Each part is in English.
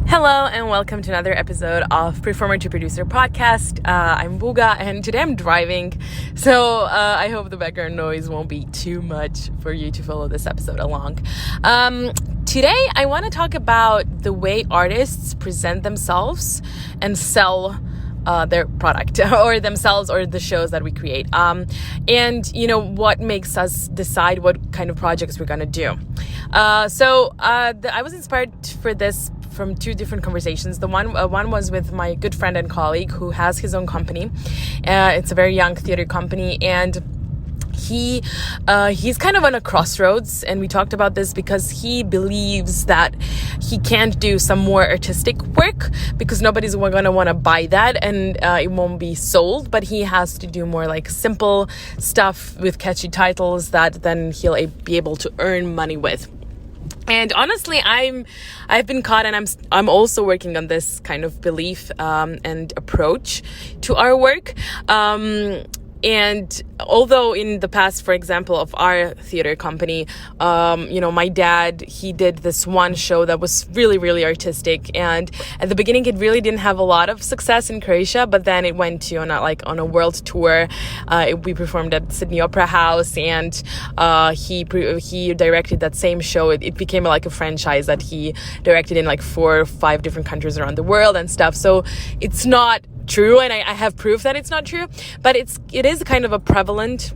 Hello and welcome to another episode of Performer to Producer podcast. I'm Bugom and today I'm driving, so I hope the background noise won't be too much for you to follow this episode along. Today I want to talk about the way artists present themselves and sell their product or themselves or the shows that we create. And what makes us decide what kind of projects we're going to do. I was inspired for this from two different conversations. The one was with my good friend and colleague who has his own company. It's a very young theater company, and he's kind of on a crossroads, and we talked about this because he believes that he can't do some more artistic work because nobody's going to want to buy that and it won't be sold, but he has to do more like simple stuff with catchy titles that then he'll be able to earn money with. And honestly, I've been caught, and I'm also working on this kind of belief and approach to our work. And although in the past, for example, of our theater company, my dad, he did this one show that was really, really artistic. And at the beginning, it really didn't have a lot of success in Croatia, but then it went to on a world tour. We performed at Sydney Opera House, and he directed that same show. It became like a franchise that he directed in like 4 or 5 different countries around the world and stuff. So it's not true, and I have proof that it's not true, but it is kind of a prevalent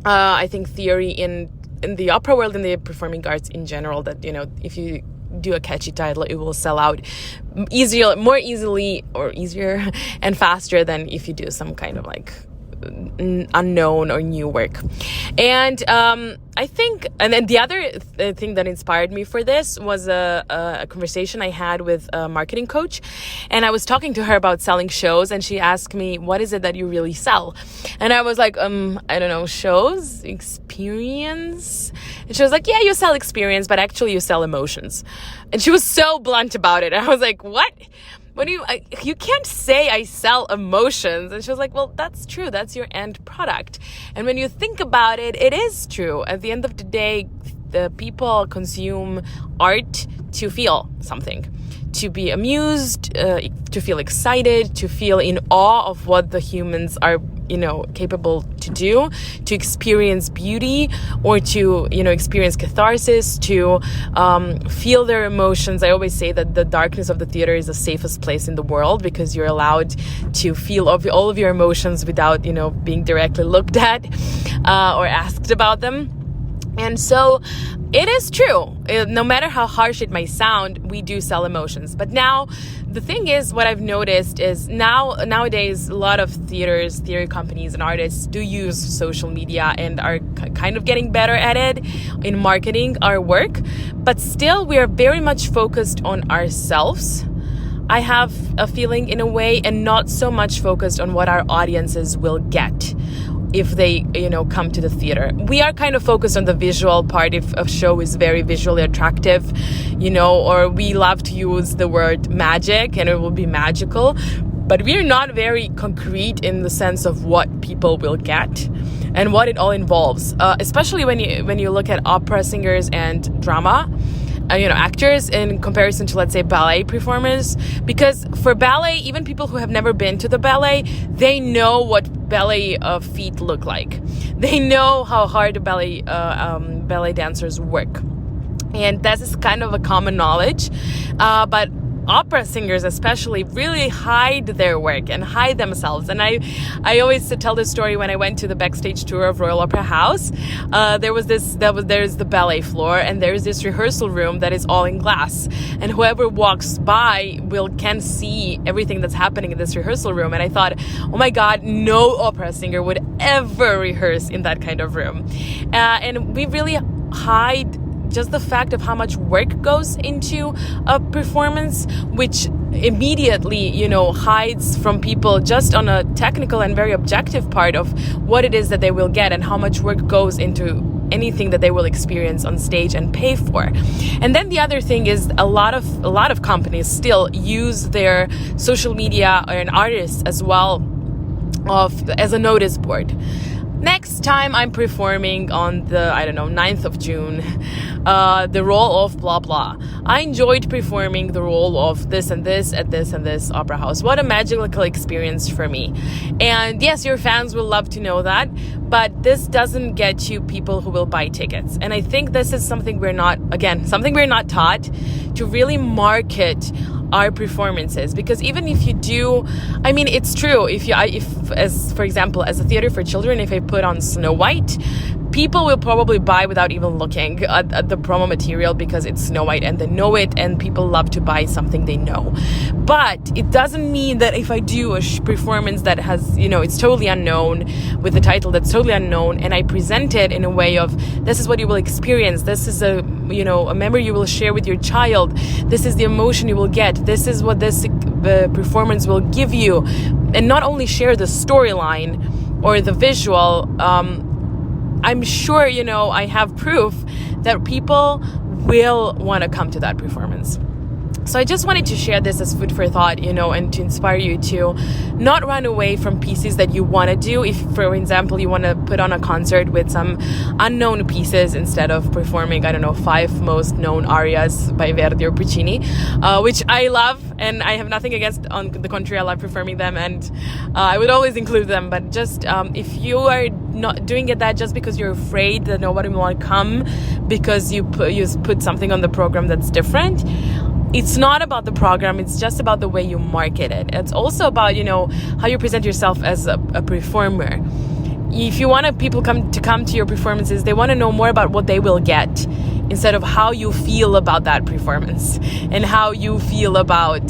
I think theory in the opera world and the performing arts in general, that if you do a catchy title, it will sell out more easily or easier and faster than if you do some kind of like unknown or new work. And I think, and then the other thing that inspired me for this was a conversation I had with a marketing coach, and I was talking to her about selling shows, and she asked me, what is it that you really sell? And I was like, I don't know, shows, experience. And she was like, yeah, you sell experience, but actually you sell emotions. And she was so blunt about it. I was like, what? When you can't say I sell emotions. And she was like, well, that's true. That's your end product. And when you think about it, it is true. At the end of the day, the people consume art to feel something, to be amused, to feel excited, to feel in awe of what the humans are, capable to do, to experience beauty, or to, experience catharsis, to feel their emotions. I always say that the darkness of the theater is the safest place in the world because you're allowed to feel all of your emotions without, being directly looked at or asked about them. And so it is true. No matter how harsh it may sound, we do sell emotions. But now the thing is, what I've noticed is nowadays a lot of theater companies and artists do use social media and are kind of getting better at it in marketing our work. But still, we are very much focused on ourselves, I have a feeling, in a way, and not so much focused on what our audiences will get if they, come to the theater. We are kind of focused on the visual part. If a show is very visually attractive, or we love to use the word magic and it will be magical, but we're not very concrete in the sense of what people will get and what it all involves, especially when you look at opera singers and drama, actors in comparison to, let's say, ballet performers. Because for ballet, even people who have never been to the ballet, they know what ballet feet look like. They know how hard ballet dancers work. And that is kind of a common knowledge. But opera singers especially really hide their work and hide themselves. And I always tell this story when I went to the backstage tour of Royal Opera House. There's the ballet floor, and there's this rehearsal room that is all in glass, and whoever walks by can see everything that's happening in this rehearsal room. And I thought, oh my God, no opera singer would ever rehearse in that kind of room. And we really hide just the fact of how much work goes into a performance, which immediately, hides from people just on a technical and very objective part of what it is that they will get and how much work goes into anything that they will experience on stage and pay for. And then the other thing is a lot of companies still use their social media and artists as well as a notice board. Next time I'm performing on the, 9th of June, the role of blah blah. I enjoyed performing the role of this and this at this and this opera house. What a magical experience for me. And yes, your fans will love to know that, but this doesn't get you people who will buy tickets. And I think this is something we're not taught to really market our performances, because even if you do, it's true, for example, as a theater for children, if I put on Snow White, people will probably buy without even looking at the promo material because it's Snow White and they know it, and people love to buy something they know. But it doesn't mean that if I do a performance that has, it's totally unknown, with the title that's totally unknown, and I present it in a way of, this is what you will experience, this is a memory you will share with your child, this is the emotion you will get, this is what this performance will give you, and not only share the storyline or the visual, I'm sure, I have proof that people will want to come to that performance. So I just wanted to share this as food for thought, and to inspire you to not run away from pieces that you want to do. If, for example, you want to put on a concert with some unknown pieces instead of performing, 5 most known arias by Verdi or Puccini, which I love, and I have nothing against. On the contrary, I love performing them, and I would always include them. But just if you are not doing it that just because you're afraid that nobody will come because you put something on the program that's different, it's not about the program, it's just about the way you market it. It's also about, how you present yourself as a performer. If you want people come to your performances, they want to know more about what they will get instead of how you feel about that performance and how you feel about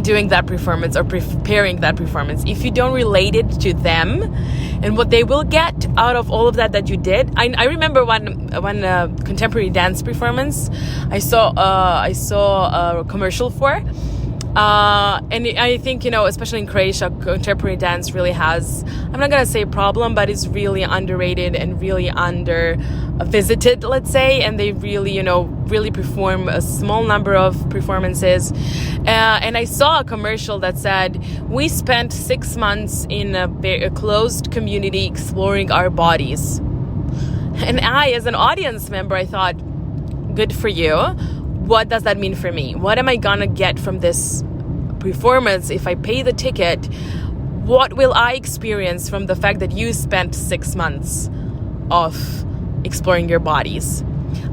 doing that performance or preparing that performance. If you don't relate it to them and what they will get out of all of that you did. I remember one contemporary dance performance I saw a commercial for, and I think, especially in Croatia, contemporary dance really has, I'm not gonna say a problem, but it's really underrated and really under visited, let's say, and they really, really perform a small number of performances. And I saw a commercial that said, we spent 6 months in a closed community exploring our bodies. And I, as an audience member, I thought, good for you. What does that mean for me? What am I gonna get from this performance if I pay the ticket? What will I experience from the fact that you spent 6 months of exploring your bodies?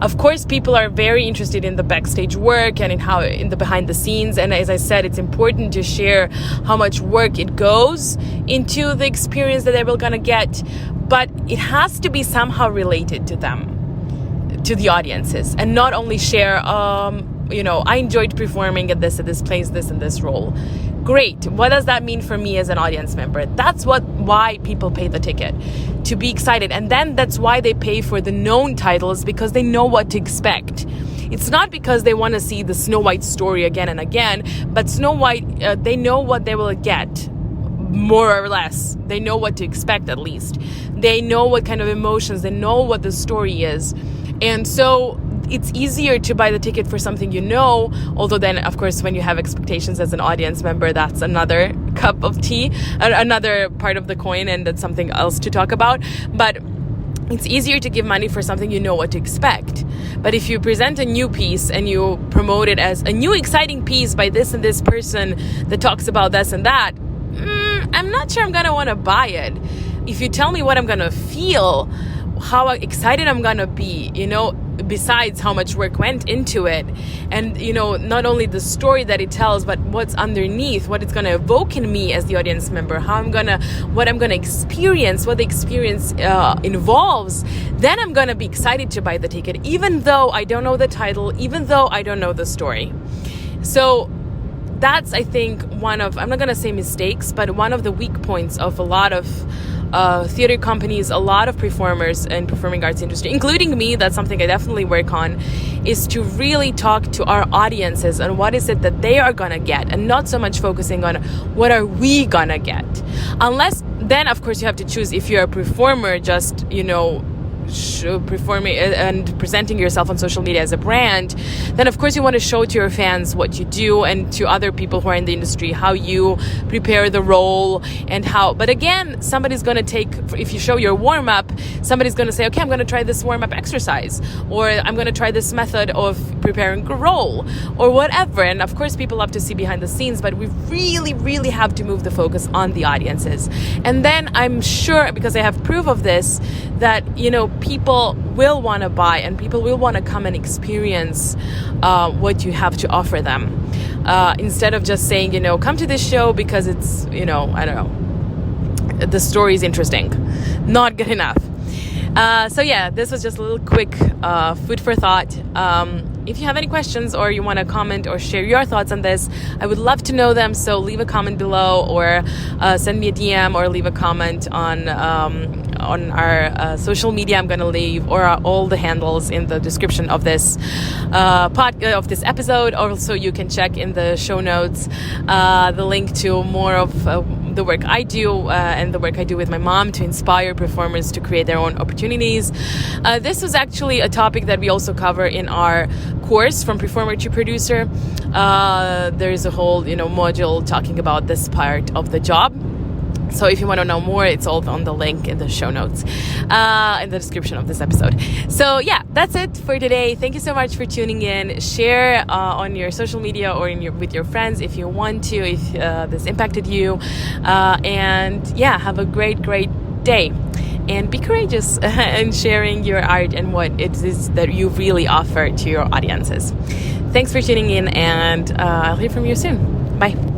Of course, people are very interested in the backstage work and in the behind the scenes. And as I said, it's important to share how much work it goes into the experience that they will gonna get. But it has to be somehow related to them, to the audiences, and not only share, I enjoyed performing at this place, this and this role. Great. What does that mean for me as an audience member? That's why people pay the ticket, to be excited. And then that's why they pay for the known titles, because they know what to expect. It's not because they want to see the Snow White story again and again, but Snow White, they know what they will get, more or less. They know what to expect, at least. They know what kind of emotions, they know what the story is. And so it's easier to buy the ticket for something you know, although then, of course, when you have expectations as an audience member, that's another cup of tea, another part of the coin, and that's something else to talk about. But it's easier to give money for something you know what to expect. But if you present a new piece and you promote it as a new exciting piece by this and this person that talks about this and that, I'm not sure I'm going to want to buy it. If you tell me what I'm going to feel, how excited I'm going to be, besides how much work went into it, and not only the story that it tells, but what's underneath, what it's going to evoke in me as the audience member, what I'm gonna experience, what the experience involves, then I'm gonna be excited to buy the ticket, even though I don't know the title, even though I don't know the story. So that's, I think, one of, I'm not gonna say mistakes, but one of the weak points of a lot of theater companies, a lot of performers and performing arts industry, including me. That's something I definitely work on, is to really talk to our audiences and what is it that they are gonna get, and not so much focusing on what are we gonna get. Unless then, of course, you have to choose. If you're a performer, just performing and presenting yourself on social media as a brand, then of course you want to show to your fans what you do, and to other people who are in the industry how you prepare the role and how. But again, somebody's going to take, if you show your warm-up, somebody's going to say, okay, I'm going to try this warm-up exercise, or I'm going to try this method of preparing a role, or whatever. And of course people love to see behind the scenes, but we really have to move the focus on the audiences. And then I'm sure, because I have proof of this, that people will want to buy, and people will want to come and experience what you have to offer them, instead of just saying, come to this show because it's, I don't know, the story is interesting. Not good enough. So yeah, this was just a little quick food for thought. If you have any questions, or you want to comment or share your thoughts on this, I would love to know them. So leave a comment below, or send me a DM, or leave a comment on our social media. I'm going to leave all the handles in the description of this of this episode. Also, you can check in the show notes the link to more of the work I do and the work I do with my mom to inspire performers to create their own opportunities. This was actually a topic that we also cover in our course, From Performer to Producer. There is a whole module talking about this part of the job. So if you want to know more, it's all on the link in the show notes, in the description of this episode. So yeah, that's it for today. Thank you so much for tuning in. Share on your social media or with your friends if you want to, if this impacted you. And yeah, have a great day. And be courageous in sharing your art and what it is that you really offer to your audiences. Thanks for tuning in, and I'll hear from you soon. Bye.